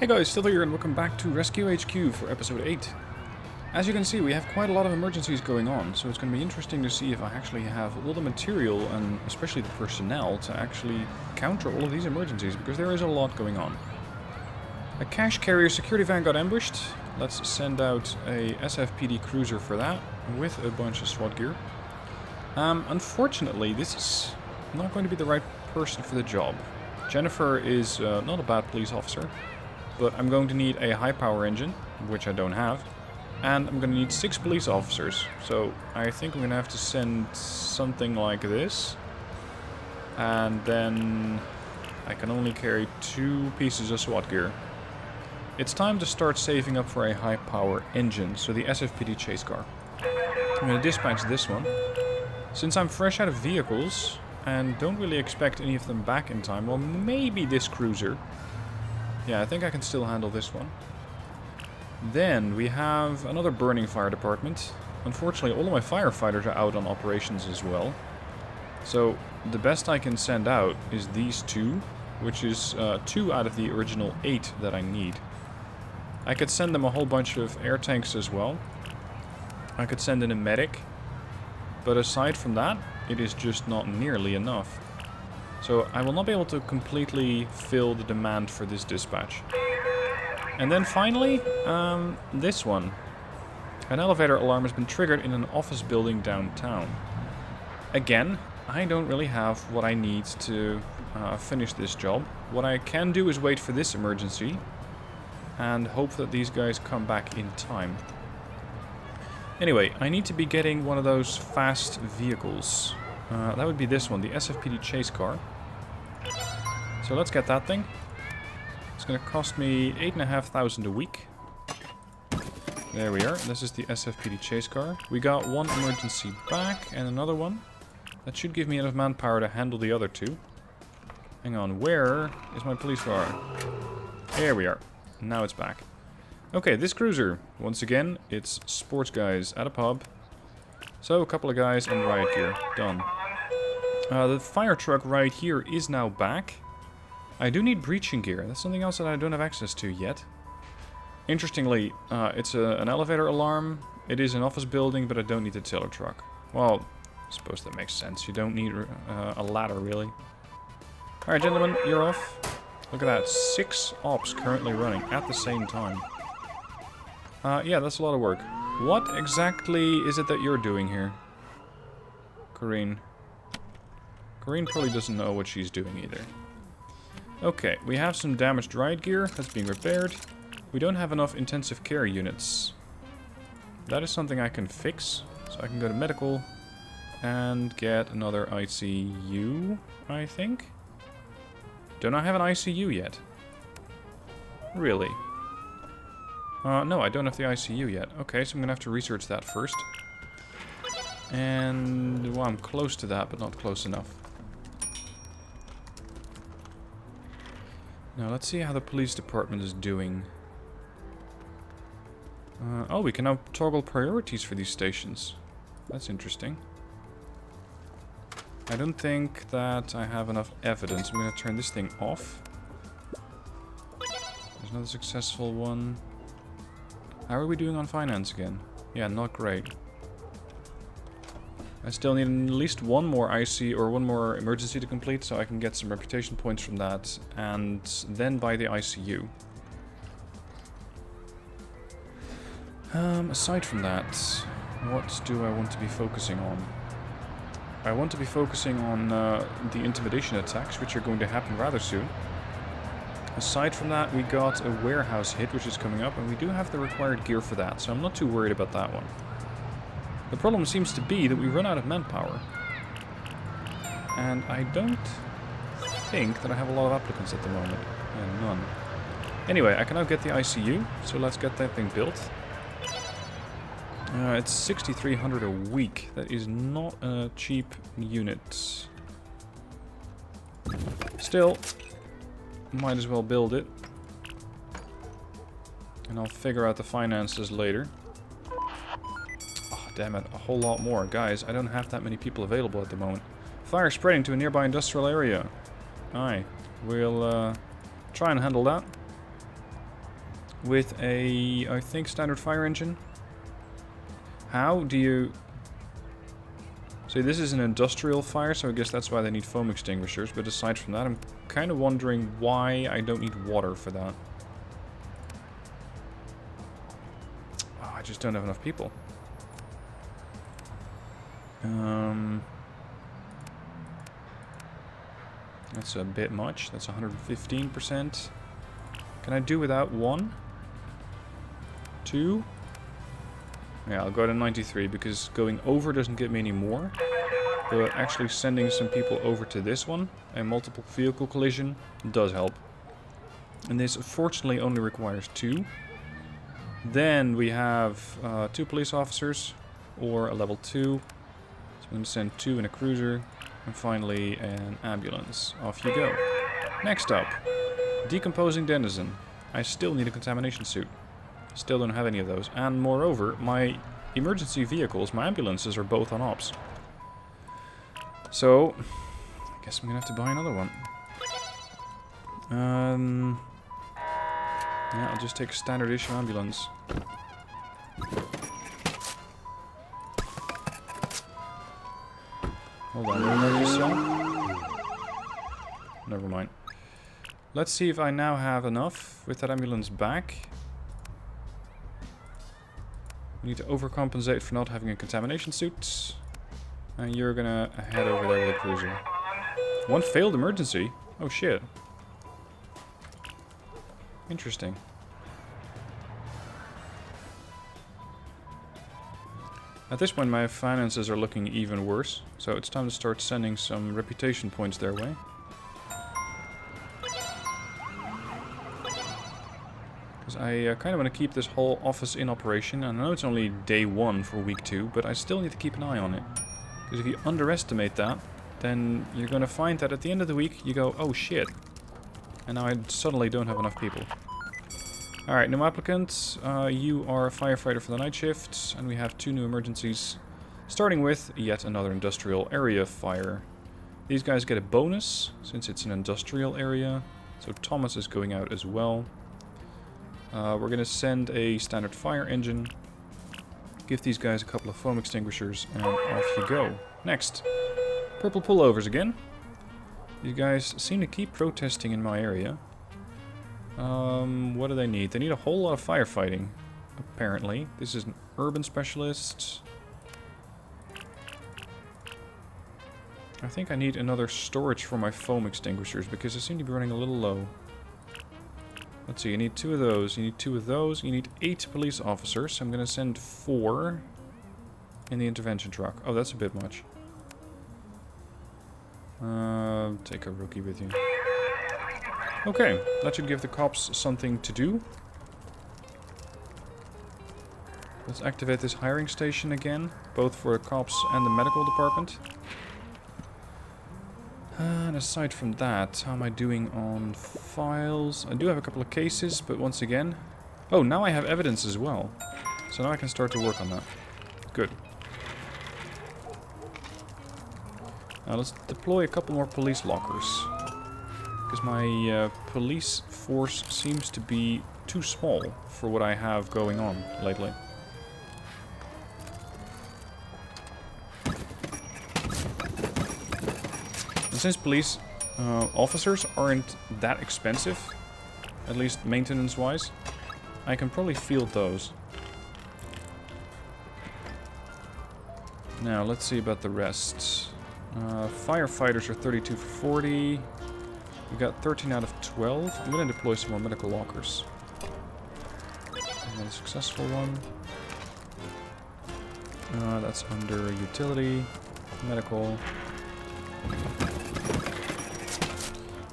Hey guys, still here and welcome back to Rescue HQ for episode 8. As you can see, we have quite a lot of emergencies going on, so it's going to be interesting to see if I actually have all the material, and especially the personnel, to actually counter all of these emergencies, because there is a lot going on. A cash carrier security van got ambushed. Let's send out a SFPD cruiser for that, with a bunch of SWAT gear. Unfortunately, this is not going to be the right person for the job. Jennifer is not a bad police officer, but I'm going to need a high power engine, which I don't have, and I'm going to need 6 police officers. So I think I'm going to have to send something like this, and then I can only carry 2 pieces of SWAT gear. It's time to start saving up for a high power engine, so the SFPD chase car. I'm going to dispatch this one. Since I'm fresh out of vehicles and don't really expect any of them back in time, well, maybe this cruiser. Yeah, I think I can still handle this one. Then we have another burning fire department. Unfortunately, all of my firefighters are out on operations as well. So the best I can send out is these 2, which is 2 out of the original 8 that I need. I could send them a whole bunch of air tanks as well. I could send in a medic. But aside from that, it is just not nearly enough. So I will not be able to completely fill the demand for this dispatch. And then finally, this one. An elevator alarm has been triggered in an office building downtown. Again, I don't really have what I need to finish this job. What I can do is wait for this emergency and hope that these guys come back in time. Anyway, I need to be getting one of those fast vehicles. That would be this one, the SFPD chase car. So let's get that thing. It's going to cost me 8,500 a week. There we are. This is the SFPD chase car. We got 1 emergency back and another one. That should give me enough manpower to handle the other 2. Hang on, where is my police car? There we are. Now it's back. Okay, this cruiser. Once again, it's sports guys at a pub. So, a couple of guys in riot gear. Done. The fire truck right here is now back. I do need breaching gear. That's something else that I don't have access to yet. Interestingly, it's an elevator alarm. It is an office building, but I don't need a tiller truck. Well, I suppose that makes sense. You don't need a ladder, really. Alright, gentlemen, you're off. Look at that. 6 ops currently running at the same time. Yeah, that's a lot of work. What exactly is it that you're doing here? Corrine. Corrine probably doesn't know what she's doing either. Okay, we have some damaged riot gear that's being repaired. We don't have enough intensive care units. That is something I can fix. So I can go to medical and get another ICU, I think. Don't I have an ICU yet? Really? No, I don't have the ICU yet. Okay, so I'm gonna have to research that first. And, well, I'm close to that, but not close enough. Now, let's see how the police department is doing. Oh, we can now toggle priorities for these stations. That's interesting. I don't think that I have enough evidence. I'm gonna turn this thing off. There's another successful one. How are we doing on finance again? Yeah, not great. I still need at least 1 more IC or 1 more emergency to complete, so I can get some reputation points from that, and then buy the ICU. Aside from that, what do I want to be focusing on? I want to be focusing on the intimidation attacks, which are going to happen rather soon. Aside from that, we got a warehouse hit, which is coming up, and we do have the required gear for that, so I'm not too worried about that one. The problem seems to be that we run out of manpower. And I don't think that I have a lot of applicants at the moment. Yeah, none. Anyway, I can now get the ICU, so let's get that thing built. It's 6,300 a week. That is not a cheap unit. Still, might as well build it. And I'll figure out the finances later. Oh, damn it, a whole lot more. Guys, I don't have that many people available at the moment. Fire spreading to a nearby industrial area. Aye, we'll try and handle that. with a, I think, standard fire engine. How do you... See, this is an industrial fire, so I guess that's why they need foam extinguishers. But aside from that, I'm kind of wondering why I don't need water for that. Oh, I just don't have enough people. That's a bit much. That's 115%. Can I do without 1? 2? Yeah, I'll go to 93 because going over doesn't get me any more. But actually sending some people over to this one, a multiple vehicle collision, does help. And this fortunately only requires 2. Then we have 2 police officers, or a level 2. So I'm going to send 2 in a cruiser. And finally an ambulance. Off you go. Next up, Decomposing Denizen. I still need a contamination suit. Still don't have any of those. And moreover, my emergency vehicles, my ambulances, are both on ops. So, I guess I'm gonna have to buy another one. Yeah, I'll just take a standard issue ambulance. Hold on, what did I just sell? Never mind. Let's see if I now have enough with that ambulance back. We need to overcompensate for not having a contamination suit. And you're gonna head over there with a cruiser. 1 failed emergency? Oh shit. Interesting. At this point my finances are looking even worse. So it's time to start sending some reputation points their way. I kind of want to keep this whole office in operation. I know it's only day 1 for week 2, but I still need to keep an eye on it. Because if you underestimate that, then you're going to find that at the end of the week you go, oh shit. And now I suddenly don't have enough people. Alright, new applicants. You are a firefighter for the night shift, and we have 2 new emergencies. Starting with yet another industrial area fire. These guys get a bonus, since it's an industrial area. So Thomas is going out as well. We're going to send a standard fire engine, give these guys a couple of foam extinguishers, and off you go. Next, purple pullovers again. These guys seem to keep protesting in my area. What do they need? They need a whole lot of firefighting, apparently. This is an urban specialist. I think I need another storage for my foam extinguishers, because I seem to be running a little low. Let's see, you need 2 of those, you need 2 of those, you need 8 police officers, so I'm going to send 4 in the intervention truck. Oh, that's a bit much. Take a rookie with you. Okay, that should give the cops something to do. Let's activate this hiring station again, both for the cops and the medical department. And aside from that, how am I doing on files? I do have a couple of cases, but once again... Oh, now I have evidence as well. So now I can start to work on that. Good. Now let's deploy a couple more police lockers. Because my police force seems to be too small for what I have going on lately. Since police officers aren't that expensive, at least maintenance-wise, I can probably field those. Now, let's see about the rest. Firefighters are 32 for 40. We got 13 out of 12. I'm going to deploy some more medical lockers. Another successful one. That's under utility, medical.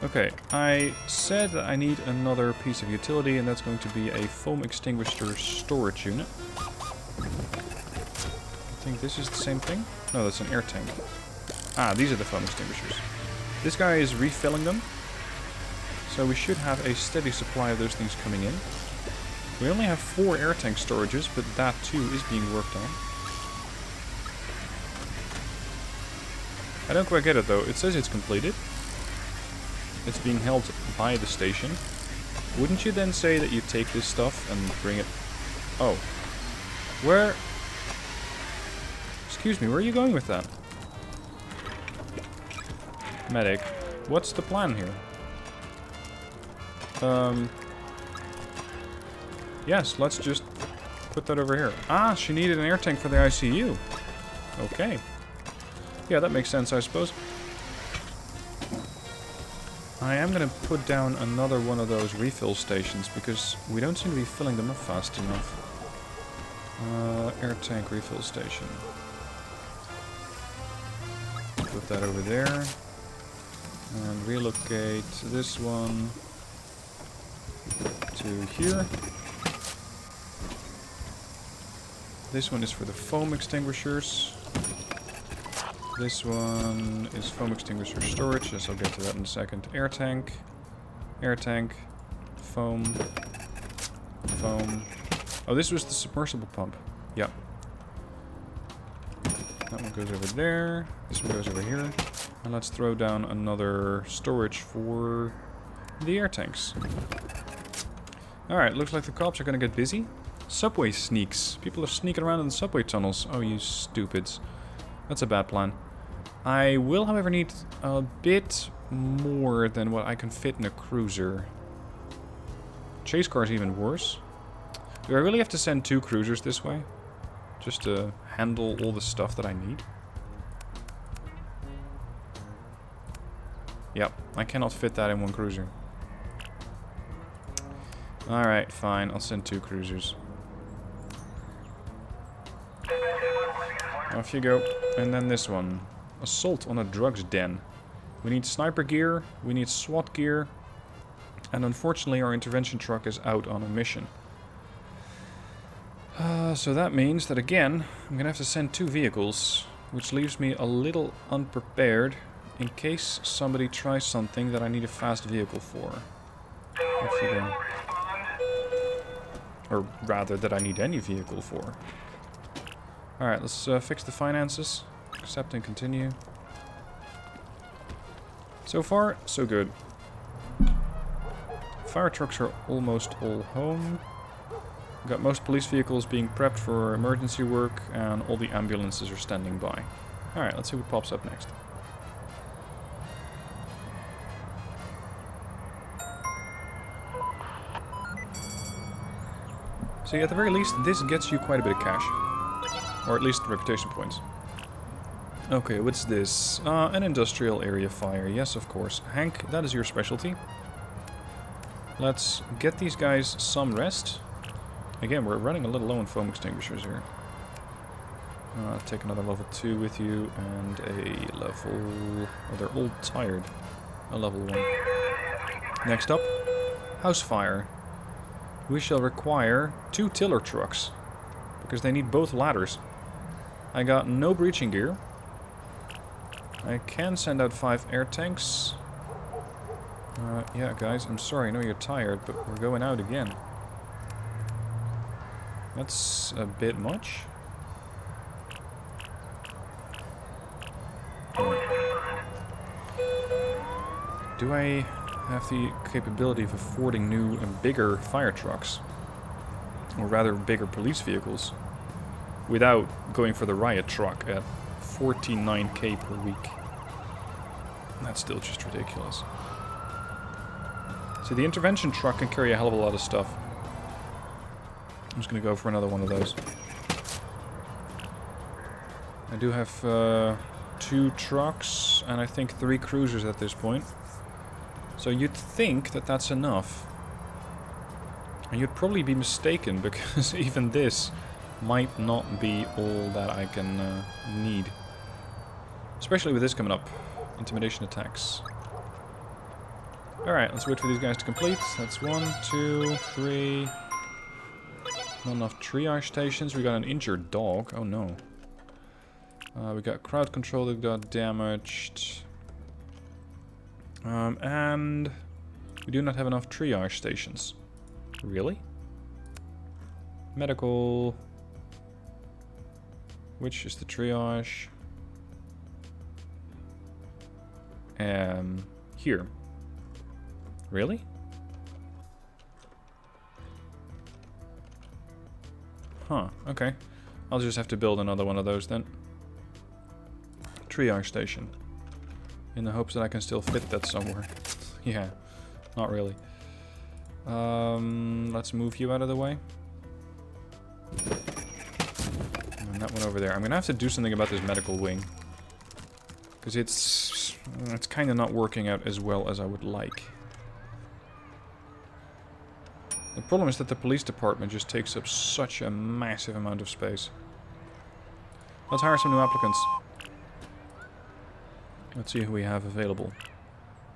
Okay, I said that I need another piece of utility, and that's going to be a foam extinguisher storage unit. I think this is the same thing? No, that's an air tank. Ah, these are the foam extinguishers. This guy is refilling them, so we should have a steady supply of those things coming in. We only have 4 air tank storages, but that too is being worked on. I don't quite get it though. It says it's completed. It's being held by the station. Wouldn't you then say that you take this stuff and bring it... Oh. Where... Excuse me, where are you going with that? Medic. What's the plan here? Yes, let's just put that over here. Ah, she needed an air tank for the ICU. Okay. Yeah, that makes sense, I suppose. I am going to put down another one of those refill stations because we don't seem to be filling them up fast enough. Air tank refill station. Put that over there. And relocate this one to here. This one is for the foam extinguishers. This one is foam extinguisher storage. Yes, I'll get to that in a second. Air tank, foam, foam. Oh, this was the submersible pump. Yep. That one goes over there. This one goes over here. And let's throw down another storage for the air tanks. Alright, looks like the cops are gonna get busy. Subway sneaks. People are sneaking around in the subway tunnels. Oh, you stupids. That's a bad plan. I will, however, need a bit more than what I can fit in a cruiser. Chase car is even worse. Do I really have to send 2 cruisers this way? Just to handle all the stuff that I need? Yep, I cannot fit that in 1 cruiser. Alright, fine. I'll send 2 cruisers. Off you go. And then this one. Assault on a drugs den. We need sniper gear, we need SWAT gear, and unfortunately our intervention truck is out on a mission. So that means that again, I'm gonna have to send 2 vehicles, which leaves me a little unprepared in case somebody tries something that I need a fast vehicle for. Off you go. Or rather, that I need any vehicle for. Alright, let's fix the finances. Accept and continue. So far, so good. Fire trucks are almost all home. We've got most police vehicles being prepped for emergency work, and all the ambulances are standing by. Alright, let's see what pops up next. See, at the very least, this gets you quite a bit of cash. Or at least reputation points. Okay, what's this? An industrial area fire. Yes, of course. Hank, that is your specialty. Let's get these guys some rest. Again, we're running a little low on foam extinguishers here. Take another level 2 with you, and a level... Oh, they're all tired. A level 1. Next up, house fire. We shall require 2 tiller trucks, because they need both ladders. I got no breaching gear. I can send out 5 air tanks. Yeah, guys, I'm sorry, I know you're tired, but we're going out again. That's a bit much. Do I have the capability of affording new and bigger fire trucks? Or rather, bigger police vehicles? Without going for the riot truck at 49k per week. That's still just ridiculous. So the intervention truck can carry a hell of a lot of stuff. I'm just going to go for another one of those. I do have 2 trucks and I think 3 cruisers at this point. So you'd think that that's enough. And you'd probably be mistaken, because even this might not be all that I can need. Especially with this coming up. Intimidation attacks. Alright, let's wait for these guys to complete. That's 1, 2, 3. Not enough triage stations. We got an injured dog. Oh no. We got crowd control that got damaged. And we do not have enough triage stations. Really? Medical. Which is the triage? Here. Really? Huh, okay. I'll just have to build another one of those then. Triage station. In the hopes that I can still fit that somewhere. Yeah, not really. Let's move you out of the way. And that one over there. I'm gonna have to do something about this medical wing. Because it's kind of not working out as well as I would like. The problem is that the police department just takes up such a massive amount of space. Let's hire some new applicants. Let's see who we have available.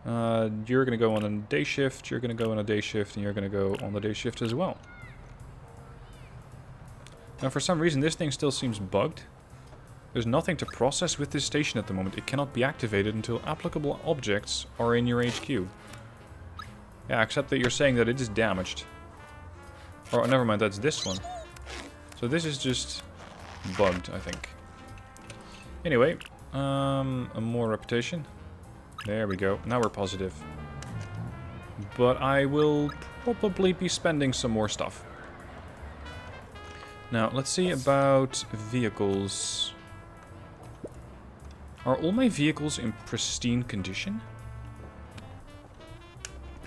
You're going to go on a day shift, you're going to go on a day shift, and you're going to go on the day shift as well. Now for some reason this thing still seems bugged. There's nothing to process with this station at the moment. It cannot be activated until applicable objects are in your HQ. Yeah, except that you're saying that it is damaged. Oh, never mind, that's this one. So this is just bugged, I think. Anyway, a more reputation. There we go. Now we're positive. But I will probably be spending some more stuff. Now, let's see about vehicles. Are all my vehicles in pristine condition?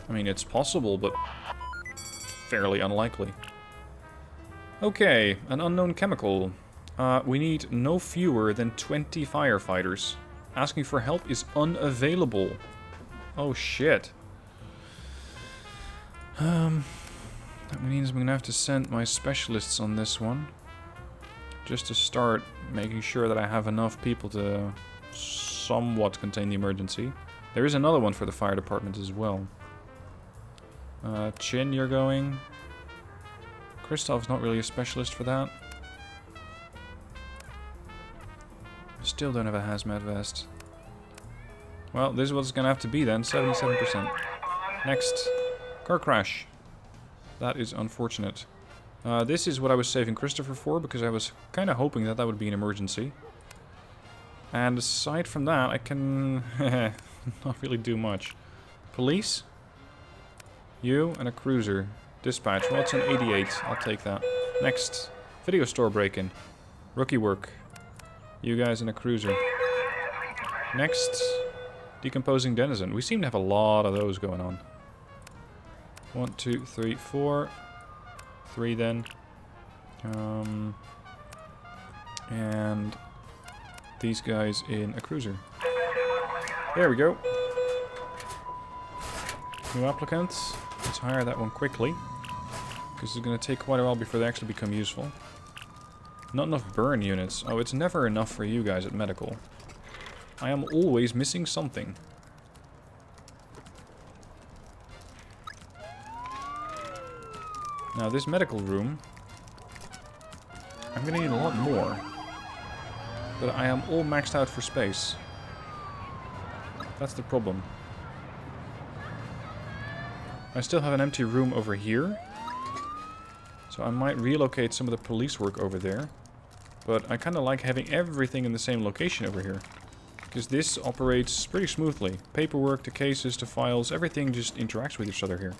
I mean, it's possible, but fairly unlikely. Okay, an unknown chemical. We need no fewer than 20 firefighters. Asking for help is unavailable. Oh shit. That means I'm gonna have to send my specialists on this one. Just to start making sure that I have enough people to somewhat contain the emergency. There is another one for the fire department as well. Chin, you're going. Christoph's not really a specialist for that. Still don't have a hazmat vest. Well, this is what it's gonna have to be then, 77%. Next. Car crash. That is unfortunate. This is what I was saving Christopher for, because I was kind of hoping that that would be an emergency. And aside from that, I can not really do much. Police? You and a cruiser. Dispatch. Well, it's an 88. I'll take that. Next. Video store break-in. Rookie work. You guys in a cruiser. Next. Decomposing Denizen. We seem to have a lot of those going on. 1, 2, 3, 4. 3 then. And these guys in a cruiser. There we go. New applicants. Let's hire that one quickly. Because it's going to take quite a while before they actually become useful. Not enough burn units. Oh, it's never enough for you guys at medical. I am always missing something. Now, this medical room, I'm going to need a lot more. But I am all maxed out for space. That's the problem. I still have an empty room over here. So I might relocate some of the police work over there. But I kind of like having everything in the same location over here. Because this operates pretty smoothly. Paperwork to cases to files, everything just interacts with each other here.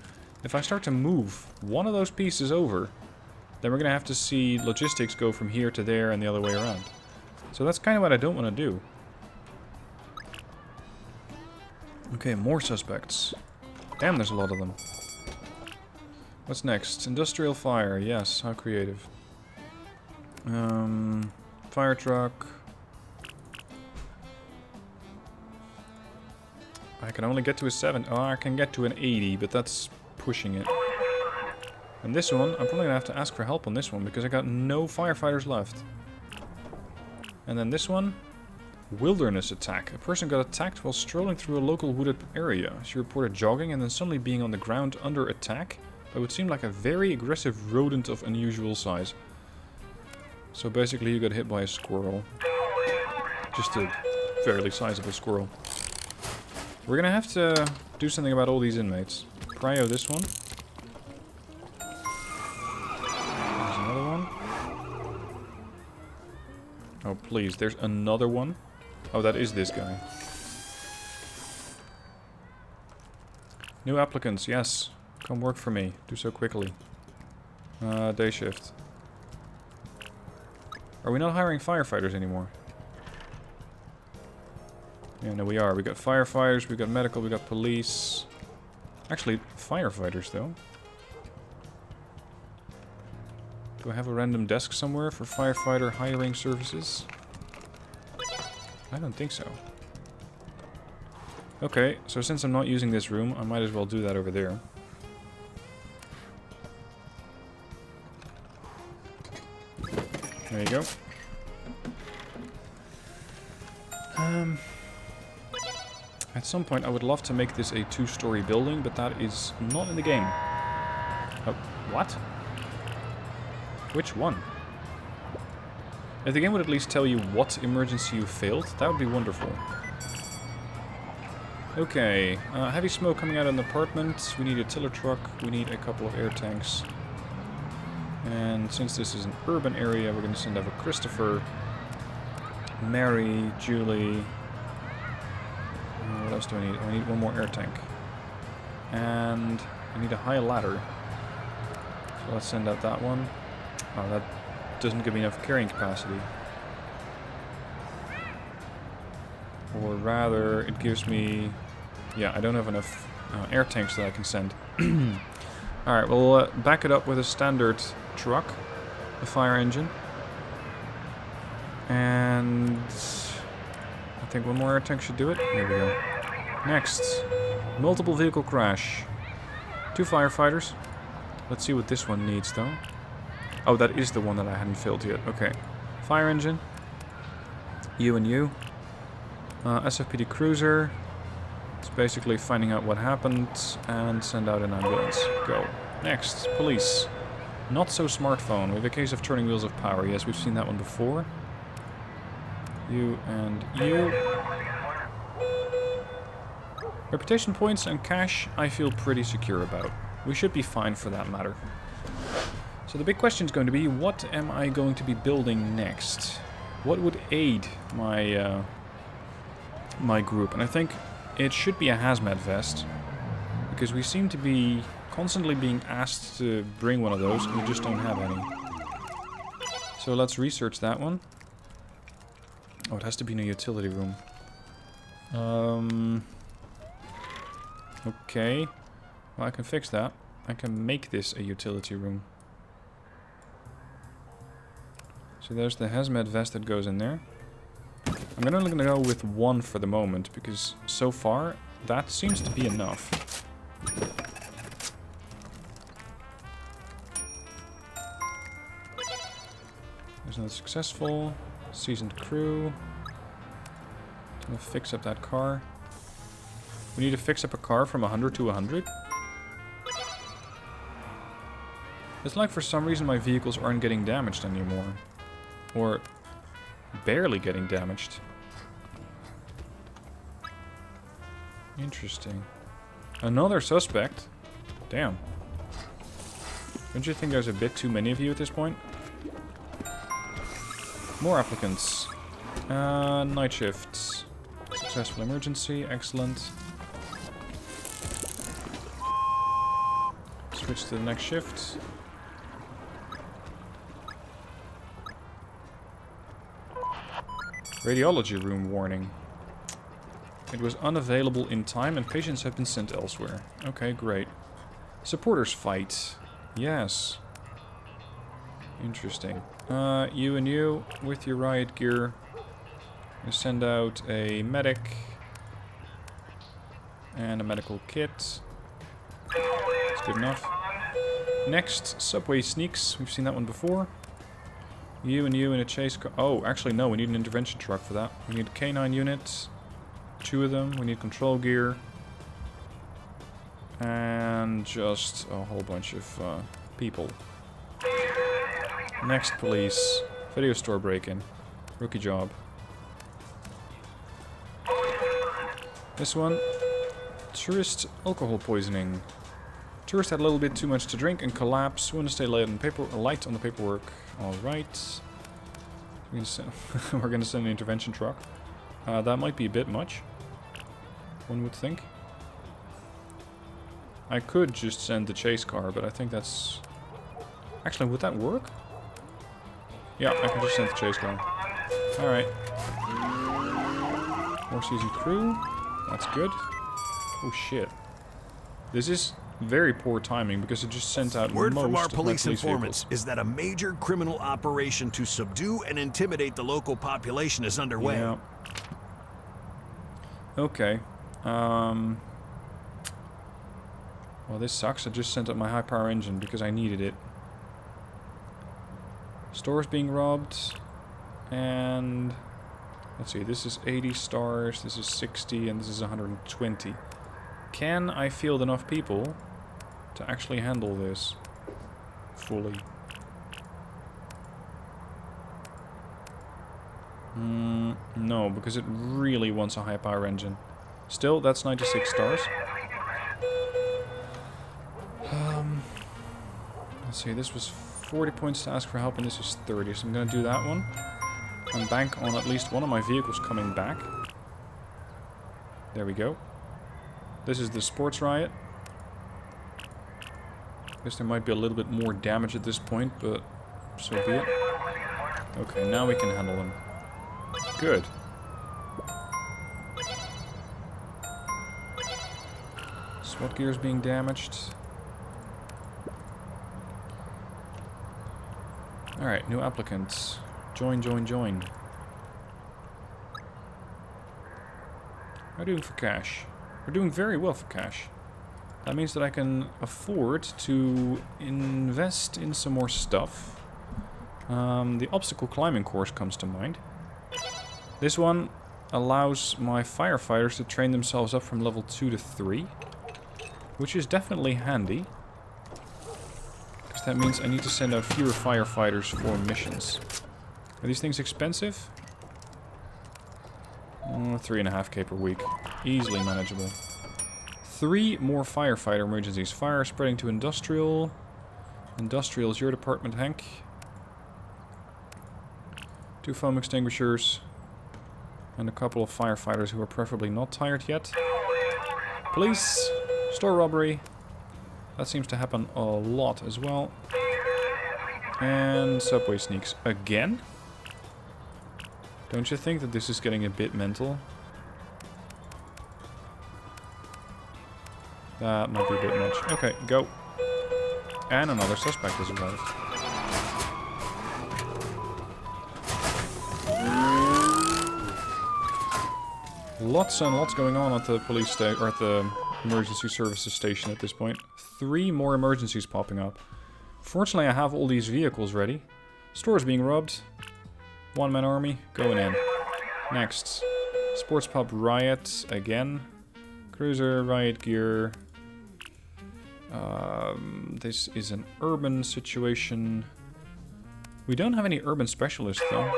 If I start to move one of those pieces over, then we're going to have to see logistics go from here to there and the other way around. So that's kind of what I don't want to do. Okay, more suspects. Damn, there's a lot of them. What's next? Industrial fire. Yes, how creative. Fire truck. I can only get to a 7. Oh, I can get to an 80, but that's pushing it. And this one, I'm probably going to have to ask for help on this one, because I got no firefighters left. And then this one, wilderness attack. A person got attacked while strolling through a local wooded area. She reported jogging and then suddenly being on the ground under attack. It would seem like a very aggressive rodent of unusual size. So basically you got hit by a squirrel. Just a fairly sizable squirrel. We're gonna have to do something about all these inmates. Prio this one. There's another one. Oh please, there's another one. Oh, that is this guy. New applicants, yes. Come work for me. Do so quickly. Day shift. Are we not hiring firefighters anymore? Yeah, no, we are. We got firefighters, we got medical, we got police. Actually, firefighters, though. Do I have a random desk somewhere for firefighter hiring services? I don't think so. Okay, so since I'm not using this room, I might as well do that over there. There you go. At some point I would love to make this a 2-story building, but that is not in the game. Oh, what? Which one? If the game would at least tell you what emergency you failed, that would be wonderful. Okay, heavy smoke coming out of an apartment. We need a tiller truck. We need a couple of air tanks. And since this is an urban area, we're going to send over Christopher, Mary, Julie. What else do I need? I need one more air tank. And I need a high ladder. So let's send out that one. Oh, that doesn't give me enough carrying capacity. Or rather, it gives me... Yeah, I don't have enough air tanks that I can send. Alright, we'll back it up with a standard truck. A fire engine. And... I think one more air tank should do it. There we go. Next. Multiple vehicle crash. 2 firefighters. Let's see what this one needs, though. Oh, that is the one that I hadn't filled yet. Okay. Fire engine. You and you. SFPD cruiser. It's basically finding out what happened and send out an ambulance. Go. Next. Police. Not so smartphone. We have a case of turning wheels of power. Yes, we've seen that one before. You and you. Reputation points and cash I feel pretty secure about. We should be fine for that matter. So the big question is going to be, what am I going to be building next? What would aid my my group? And I think it should be a hazmat vest, because we seem to be constantly being asked to bring one of those and we just don't have any. So let's research that one. Oh, it has to be in a utility room. Okay. Well, I can fix that. I can make this a utility room. So there's the hazmat vest that goes in there. I'm only gonna go with one for the moment, because so far that seems to be enough. There's another successful. Seasoned crew. Gonna fix up that car. We need to fix up a car from 100 to 100. It's like for some reason my vehicles aren't getting damaged anymore. Or barely getting damaged. Interesting. Another suspect? Damn. Don't you think there's a bit too many of you at this point? More applicants. Night shifts. Successful emergency. Excellent. Switch to the next shift. Radiology room warning. It was unavailable in time and patients have been sent elsewhere. Okay, great. Supporters fight. Yes. Interesting. You and you, with your riot gear. You send out a medic. And a medical kit. That's good enough. Next, subway sneaks. We've seen that one before. You and you in a chase car. Oh, actually no, we need an intervention truck for that. We need K9 units. 2 of them. We need control gear. And just a whole bunch of people. Next, police. Video store break-in. Rookie job. This one. Tourist alcohol poisoning. Tourist had a little bit too much to drink and collapse. We want to stay light on the paperwork. Alright. We're gonna send an intervention truck. That might be a bit much. One would think. I could just send the chase car, but I think that's... Actually, would that work? Yeah, I can just send the chase going. Alright. More CZ crew. That's good. Oh shit. This is very poor timing because it just sent out Word most from our of my police police informants vehicles. is that a major criminal operation to subdue and intimidate the local population is underway. Yeah. Okay. Well, this sucks. I just sent up my high power engine because I needed it. Stores being robbed. And let's see, this is 80 stars, this is 60, and this is 120. Can I field enough people to actually handle this fully? No, because it really wants a high power engine. Still, that's 96 stars. Let's see, this was 40 points to ask for help, and this is 30, so I'm going to do that one. And bank on at least one of my vehicles coming back. There we go. This is the sports riot. Guess there might be a little bit more damage at this point, but so be it. Okay, now we can handle them. Good. SWAT gear is being damaged. Alright, new applicants. Join, join, join. How are we doing for cash? We're doing very well for cash. That means that I can afford to invest in some more stuff. The obstacle climbing course comes to mind. This one allows my firefighters to train themselves up from level 2 to 3. Which is definitely handy. Because that means I need to send out fewer firefighters for missions. Are these things expensive? 3.5k per week. Easily manageable. 3 more firefighter emergencies. Fire spreading to industrial. Industrial is your department, Hank. 2 foam extinguishers. And a couple of firefighters who are preferably not tired yet. Police. Store robbery. That seems to happen a lot as well. And subway sneaks again. Don't you think that this is getting a bit mental? That might be a bit much. Okay, go. And another suspect has arrived. Lots and lots going on at the police station, or at the emergency services station at this point. 3 more emergencies popping up. Fortunately, I have all these vehicles ready. Stores being robbed. 1-man army going in. Next, sports pub riot again. Cruiser riot gear. This is an urban situation. We don't have any urban specialists though.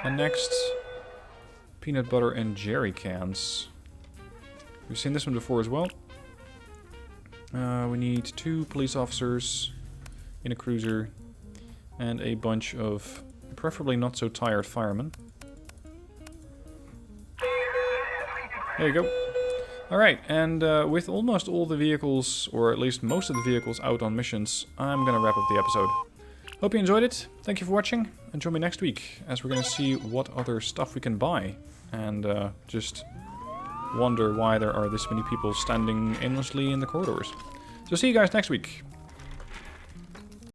And next, peanut butter and jerry cans. We've seen this one before as well. We need 2 police officers in a cruiser and a bunch of preferably not so tired firemen. There you go. Alright, and with almost all the vehicles, or at least most of the vehicles out on missions, I'm gonna wrap up the episode. Hope you enjoyed it. Thank you for watching, and join me next week as we're gonna see what other stuff we can buy. And just wonder why there are this many people standing aimlessly in the corridors. So see you guys next week.